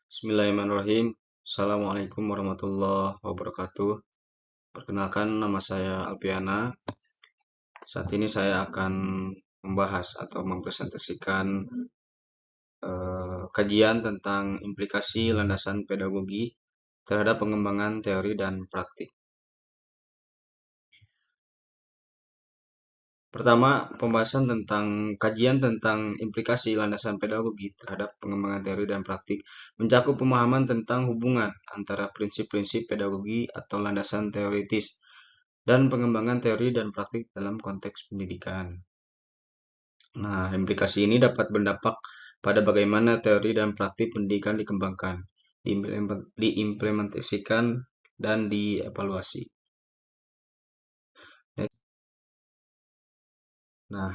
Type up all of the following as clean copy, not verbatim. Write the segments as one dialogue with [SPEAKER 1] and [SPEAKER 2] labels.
[SPEAKER 1] Bismillahirrahmanirrahim. Assalamualaikum warahmatullahi wabarakatuh. Perkenalkan, nama saya Alpiana. Saat ini saya akan membahas atau mempresentasikan kajian tentang implikasi landasan pedagogi terhadap pengembangan teori dan praktik. Pertama, pembahasan tentang kajian tentang implikasi landasan pedagogi terhadap pengembangan teori dan praktik mencakup pemahaman tentang hubungan antara prinsip-prinsip pedagogi atau landasan teoritis dan pengembangan teori dan praktik dalam konteks pendidikan. Nah, implikasi ini dapat berdampak pada bagaimana teori dan praktik pendidikan dikembangkan, diimplementasikan, dan dievaluasi. Nah,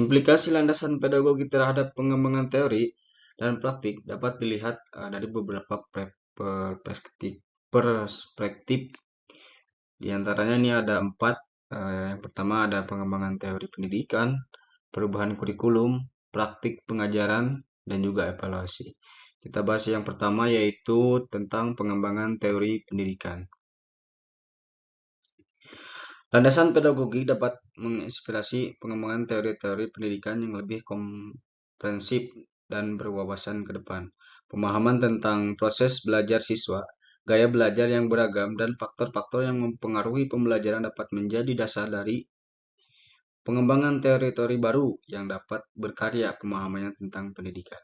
[SPEAKER 1] implikasi landasan pedagogi terhadap pengembangan teori dan praktik dapat dilihat dari beberapa perspektif. Di antaranya ini ada 4. Yang pertama ada pengembangan teori pendidikan, perubahan kurikulum, praktik pengajaran, dan juga evaluasi. Kita bahas yang pertama, yaitu tentang pengembangan teori pendidikan. Landasan pedagogi dapat menginspirasi pengembangan teori-teori pendidikan yang lebih komprehensif dan berwawasan ke depan. Pemahaman tentang proses belajar siswa, gaya belajar yang beragam, dan faktor-faktor yang mempengaruhi pembelajaran dapat menjadi dasar dari pengembangan teori-teori baru yang dapat berkarya pemahamannya tentang pendidikan.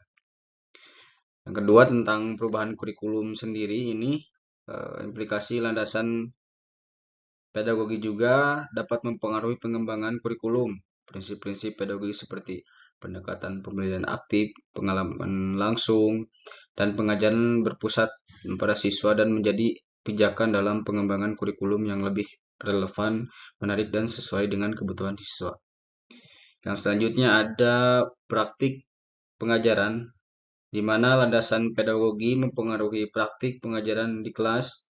[SPEAKER 1] Yang kedua, tentang perubahan kurikulum sendiri, ini implikasi landasan pedagogi juga dapat mempengaruhi pengembangan kurikulum. Prinsip-prinsip pedagogi seperti pendekatan pembelajaran aktif, pengalaman langsung, dan pengajaran berpusat pada siswa dan menjadi pijakan dalam pengembangan kurikulum yang lebih relevan, menarik, dan sesuai dengan kebutuhan siswa. Yang selanjutnya ada praktik pengajaran, di mana landasan pedagogi mempengaruhi praktik pengajaran di kelas.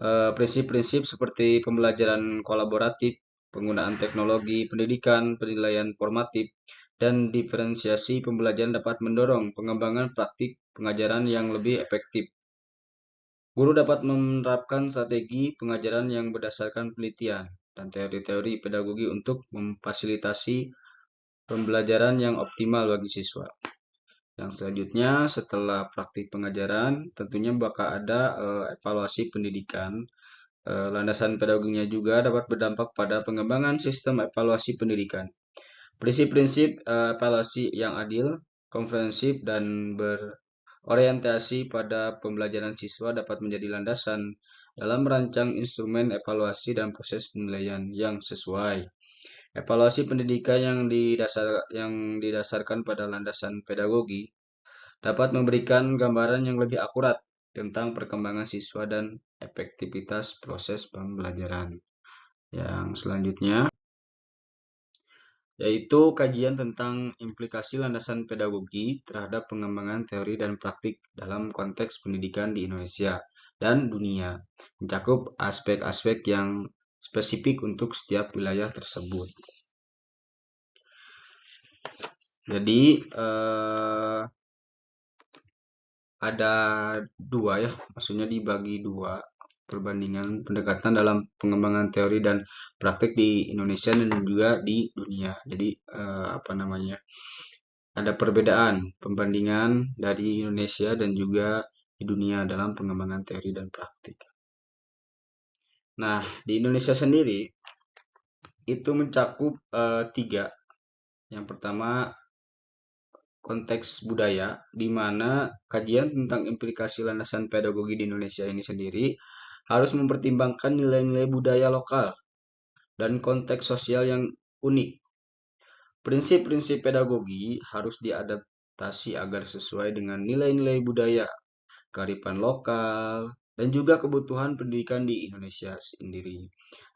[SPEAKER 1] Prinsip-prinsip seperti pembelajaran kolaboratif, penggunaan teknologi pendidikan, penilaian formatif, dan diferensiasi pembelajaran dapat mendorong pengembangan praktik pengajaran yang lebih efektif. Guru dapat menerapkan strategi pengajaran yang berdasarkan penelitian dan teori-teori pedagogi untuk memfasilitasi pembelajaran yang optimal bagi siswa. Yang selanjutnya, setelah praktik pengajaran, tentunya bakal ada evaluasi pendidikan. Landasan pedagoginya juga dapat berdampak pada pengembangan sistem evaluasi pendidikan. Prinsip-prinsip evaluasi yang adil, komprehensif, dan berorientasi pada pembelajaran siswa dapat menjadi landasan dalam merancang instrumen evaluasi dan proses penilaian yang sesuai. Evaluasi pendidikan yang didasarkan pada landasan pedagogi dapat memberikan gambaran yang lebih akurat tentang perkembangan siswa dan efektivitas proses pembelajaran. Yang selanjutnya yaitu kajian tentang implikasi landasan pedagogi terhadap pengembangan teori dan praktik dalam konteks pendidikan di Indonesia dan dunia, mencakup aspek-aspek yang spesifik untuk setiap wilayah tersebut. Jadi ada 2 ya, maksudnya dibagi 2 perbandingan pendekatan dalam pengembangan teori dan praktik di Indonesia dan juga di dunia. Jadi ada perbedaan pembandingan dari Indonesia dan juga di dunia dalam pengembangan teori dan praktik. Nah, di Indonesia sendiri itu mencakup 3. Yang pertama, konteks budaya, di mana kajian tentang implikasi landasan pedagogi di Indonesia ini sendiri harus mempertimbangkan nilai-nilai budaya lokal dan konteks sosial yang unik. Prinsip-prinsip pedagogi harus diadaptasi agar sesuai dengan nilai-nilai budaya, kearifan lokal, dan juga kebutuhan pendidikan di Indonesia sendiri.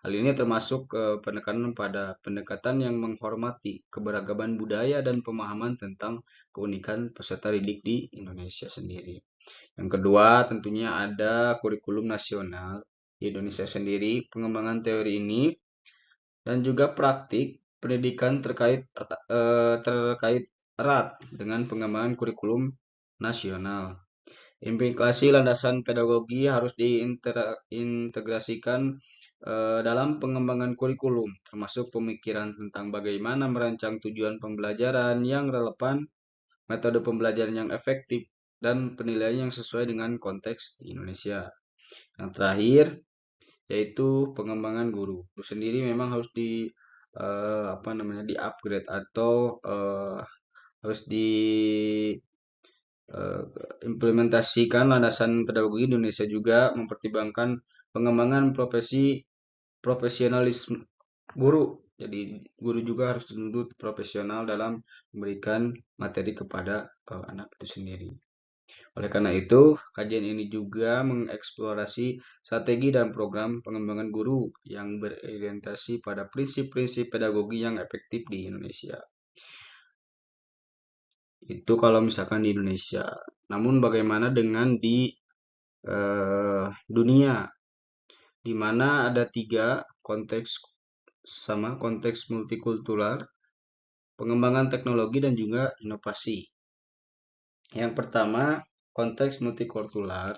[SPEAKER 1] Hal ini termasuk penekanan pada pendekatan yang menghormati keberagaman budaya dan pemahaman tentang keunikan peserta didik di Indonesia sendiri. Yang kedua, tentunya ada kurikulum nasional di Indonesia sendiri. Pengembangan teori ini dan juga praktik pendidikan terkait erat dengan pengembangan kurikulum nasional. Implikasi landasan pedagogi harus diintegrasikan dalam pengembangan kurikulum, termasuk pemikiran tentang bagaimana merancang tujuan pembelajaran yang relevan, metode pembelajaran yang efektif, dan penilaian yang sesuai dengan konteks di Indonesia. Yang terakhir, yaitu pengembangan guru. Guru sendiri memang harus di-upgrade atau harus implementasikan landasan pedagogi Indonesia juga mempertimbangkan pengembangan profesionalisme guru. Jadi guru juga harus dituntut profesional dalam memberikan materi kepada anak itu sendiri. Oleh karena itu, kajian ini juga mengeksplorasi strategi dan program pengembangan guru yang berorientasi pada prinsip-prinsip pedagogi yang efektif di Indonesia. Itu kalau misalkan di Indonesia. Namun bagaimana dengan di dunia, di mana ada 3 konteks konteks multikultural, pengembangan teknologi dan juga inovasi. Yang pertama, konteks multikultural,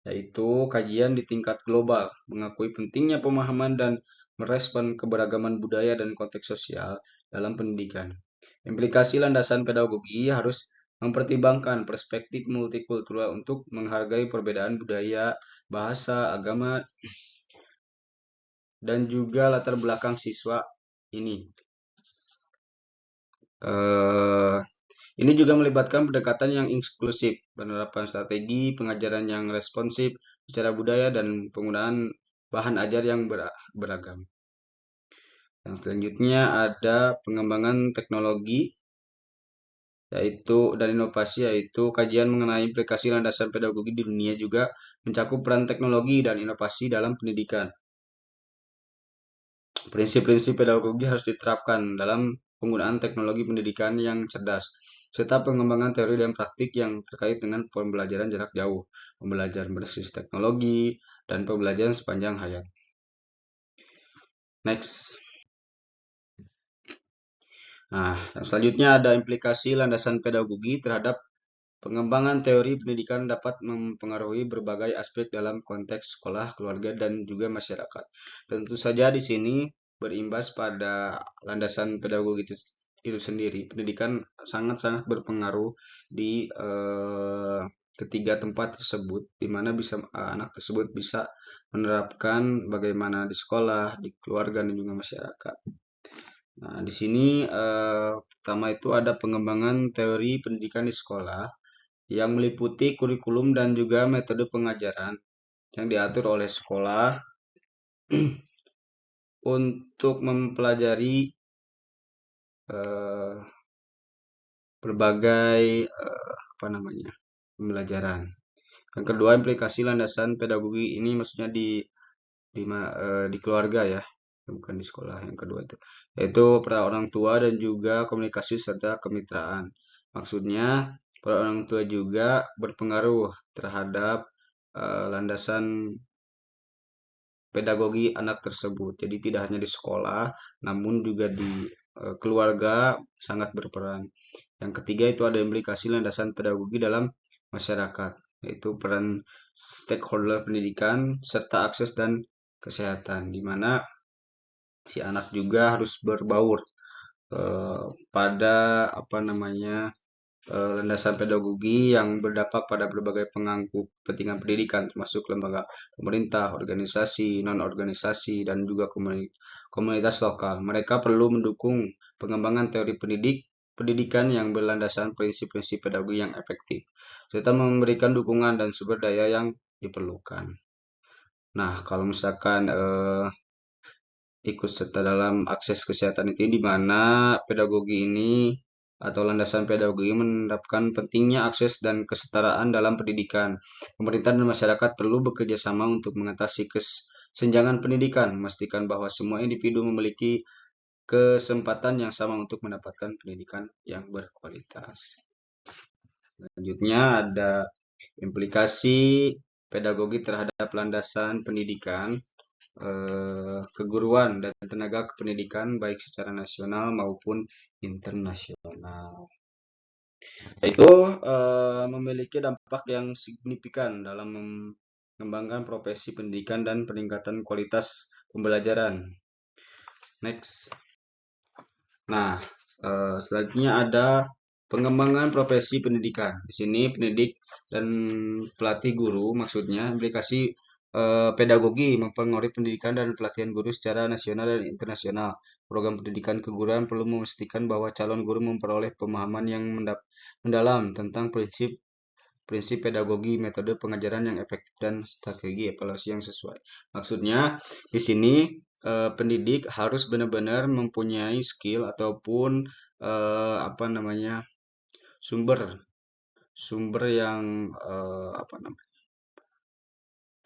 [SPEAKER 1] yaitu kajian di tingkat global, mengakui pentingnya pemahaman dan merespon keberagaman budaya dan konteks sosial dalam pendidikan. Implikasi landasan pedagogi harus mempertimbangkan perspektif multikultural untuk menghargai perbedaan budaya, bahasa, agama, dan juga latar belakang siswa ini. Ini juga melibatkan pendekatan yang inklusif, penerapan strategi pengajaran yang responsif secara budaya dan penggunaan bahan ajar yang beragam. Yang selanjutnya ada pengembangan teknologi dan inovasi, yaitu kajian mengenai implikasi landasan pedagogi di dunia juga mencakup peran teknologi dan inovasi dalam pendidikan. Prinsip-prinsip pedagogi harus diterapkan dalam penggunaan teknologi pendidikan yang cerdas, serta pengembangan teori dan praktik yang terkait dengan pembelajaran jarak jauh, pembelajaran berbasis teknologi, dan pembelajaran sepanjang hayat. Next. Nah, selanjutnya ada implikasi landasan pedagogi terhadap pengembangan teori pendidikan dapat mempengaruhi berbagai aspek dalam konteks sekolah, keluarga, dan juga masyarakat. Tentu saja di sini berimbas pada landasan pedagogi itu sendiri. Pendidikan sangat-sangat berpengaruh di ketiga tempat tersebut, di mana anak tersebut bisa menerapkan bagaimana di sekolah, di keluarga, dan juga masyarakat. Nah, di sini pertama itu ada pengembangan teori pendidikan di sekolah yang meliputi kurikulum dan juga metode pengajaran yang diatur oleh sekolah untuk mempelajari berbagai pembelajaran. Yang kedua, implikasi landasan pedagogi ini maksudnya di keluarga ya, bukan di sekolah. Yang kedua itu yaitu peran orang tua dan juga komunikasi serta kemitraan. Maksudnya peran orang tua juga berpengaruh terhadap landasan pedagogi anak tersebut. Jadi tidak hanya di sekolah, namun juga di keluarga sangat berperan. Yang ketiga itu ada implikasi landasan pedagogi dalam masyarakat, yaitu peran stakeholder pendidikan serta akses dan kesehatan, di mana si anak juga harus berbaur pada landasan pedagogi yang berdampak pada berbagai pemangku kepentingan pendidikan, termasuk lembaga pemerintah, organisasi, non-organisasi, dan juga komunitas lokal. Mereka perlu mendukung pengembangan teori pendidikan yang berlandasan prinsip-prinsip pedagogi yang efektif, serta memberikan dukungan dan sumber daya yang diperlukan. Nah, kalau misalkan ikut serta dalam akses kesehatan itu di mana pedagogi ini atau landasan pedagogi menerapkan pentingnya akses dan kesetaraan dalam pendidikan. Pemerintah dan masyarakat perlu bekerja sama untuk mengatasi kesenjangan pendidikan, memastikan bahwa semua individu memiliki kesempatan yang sama untuk mendapatkan pendidikan yang berkualitas. Selanjutnya ada implikasi pedagogi terhadap landasan pendidikan, keguruan dan tenaga kependidikan baik secara nasional maupun internasional. Itu memiliki dampak yang signifikan dalam mengembangkan profesi pendidikan dan peningkatan kualitas pembelajaran. Next. Nah, selanjutnya ada pengembangan profesi pendidikan. Di sini pendidik dan pelatih guru, maksudnya implikasi pedagogi mempengaruhi pendidikan dan pelatihan guru secara nasional dan internasional. Program pendidikan keguruan perlu memastikan bahwa calon guru memperoleh pemahaman yang mendalam tentang prinsip prinsip pedagogi, metode pengajaran yang efektif, dan strategi evaluasi yang sesuai. Maksudnya, di sini pendidik harus benar-benar mempunyai skill ataupun apa namanya sumber sumber yang apa namanya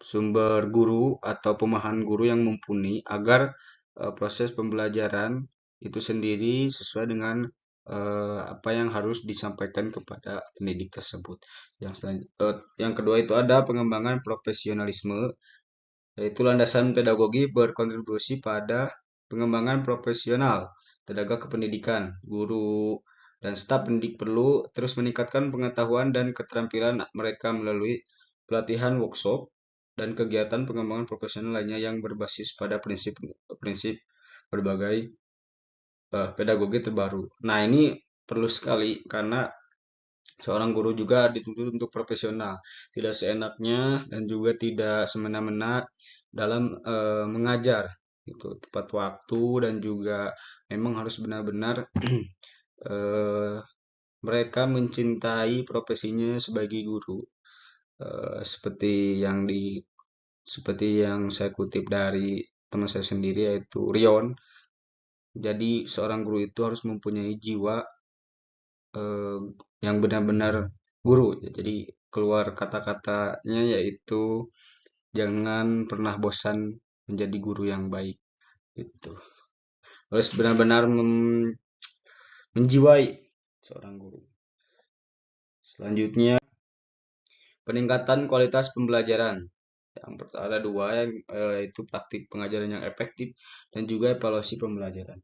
[SPEAKER 1] sumber guru atau pemahaman guru yang mumpuni agar proses pembelajaran itu sendiri sesuai dengan apa yang harus disampaikan kepada pendidik tersebut. Yang kedua itu ada pengembangan profesionalisme, yaitu landasan pedagogi berkontribusi pada pengembangan profesional tenaga kependidikan, guru, dan staf pendidik perlu terus meningkatkan pengetahuan dan keterampilan mereka melalui pelatihan workshop dan kegiatan pengembangan profesional lainnya yang berbasis pada prinsip-prinsip berbagai pedagogi terbaru. Nah, ini perlu sekali karena seorang guru juga dituntut untuk profesional, tidak seenaknya dan juga tidak semena-mena dalam mengajar. Itu tepat waktu dan juga memang harus benar-benar eh, mereka mencintai profesinya sebagai guru. Seperti yang saya kutip dari teman saya sendiri yaitu Rion. Jadi seorang guru itu harus mempunyai jiwa eh, yang benar-benar guru. Jadi keluar kata-katanya yaitu jangan pernah bosan menjadi guru yang baik. Gitu. Harus benar-benar menjiwai seorang guru. Selanjutnya peningkatan kualitas pembelajaran. Yang pertama ada dua, yaitu praktik pengajaran yang efektif dan juga evaluasi pembelajaran.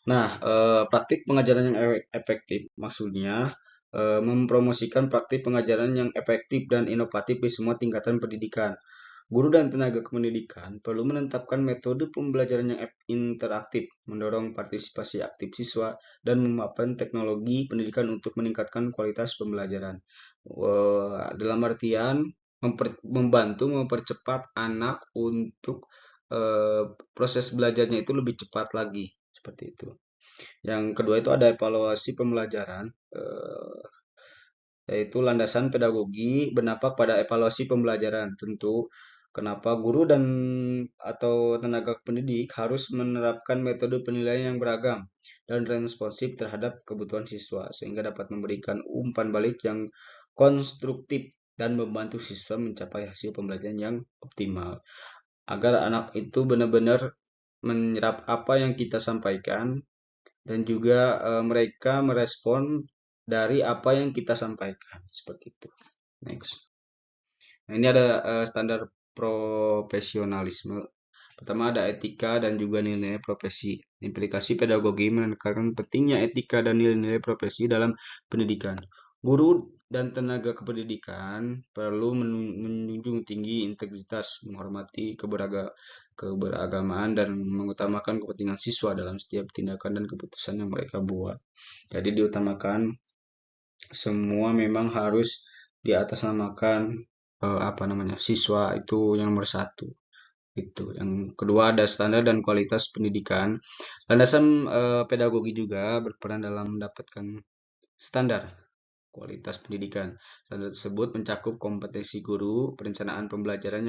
[SPEAKER 1] Nah, praktik pengajaran yang efektif maksudnya mempromosikan praktik pengajaran yang efektif dan inovatif di semua tingkatan pendidikan. Guru dan tenaga kependidikan perlu menetapkan metode pembelajaran yang interaktif, mendorong partisipasi aktif siswa, dan memapan teknologi pendidikan untuk meningkatkan kualitas pembelajaran. Dalam artian membantu mempercepat anak untuk proses belajarnya itu lebih cepat lagi, seperti itu. Yang kedua itu ada evaluasi pembelajaran, yaitu landasan pedagogi berdampak pada evaluasi pembelajaran. Tentu, kenapa guru dan atau tenaga pendidik harus menerapkan metode penilaian yang beragam dan responsif terhadap kebutuhan siswa, sehingga dapat memberikan umpan balik yang konstruktif dan membantu siswa mencapai hasil pembelajaran yang optimal. Agar anak itu benar-benar menyerap apa yang kita sampaikan dan juga mereka merespon dari apa yang kita sampaikan seperti itu. Next. Nah, ini ada standar profesionalisme. Pertama ada etika dan juga nilai profesi. Implikasi pedagogi menekankan pentingnya etika dan nilai-nilai profesi dalam pendidikan. Guru dan tenaga kependidikan perlu menjunjung tinggi integritas, menghormati keberagamaan, dan mengutamakan kepentingan siswa dalam setiap tindakan dan keputusan yang mereka buat. Jadi diutamakan semua memang harus diatasnamakan apa namanya siswa itu yang nomor satu. Itu. Yang kedua ada standar dan kualitas pendidikan. Landasan pedagogi juga berperan dalam mendapatkan standar kualitas pendidikan. Standar tersebut mencakup kompetensi guru, perencanaan pembelajaran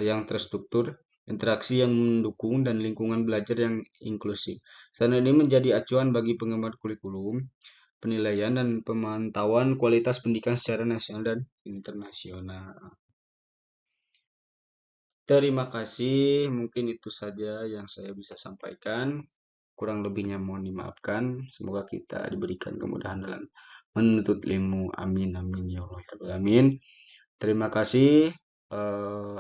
[SPEAKER 1] yang terstruktur, interaksi yang mendukung, dan lingkungan belajar yang inklusif. Standar ini menjadi acuan bagi pengemban kurikulum, penilaian, dan pemantauan kualitas pendidikan secara nasional dan internasional. Terima kasih, mungkin itu saja yang saya bisa sampaikan. Kurang lebihnya mohon dimaafkan. Semoga kita diberikan kemudahan dalam menuntut ilmu. Amin, amin, ya Allah, ya Rabbal alamin. Terima kasih.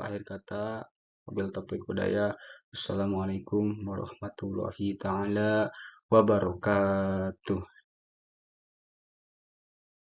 [SPEAKER 1] Akhir kata, wabil taufiq hidayah. Wassalamualaikum warahmatullahi taala wabarakatuh.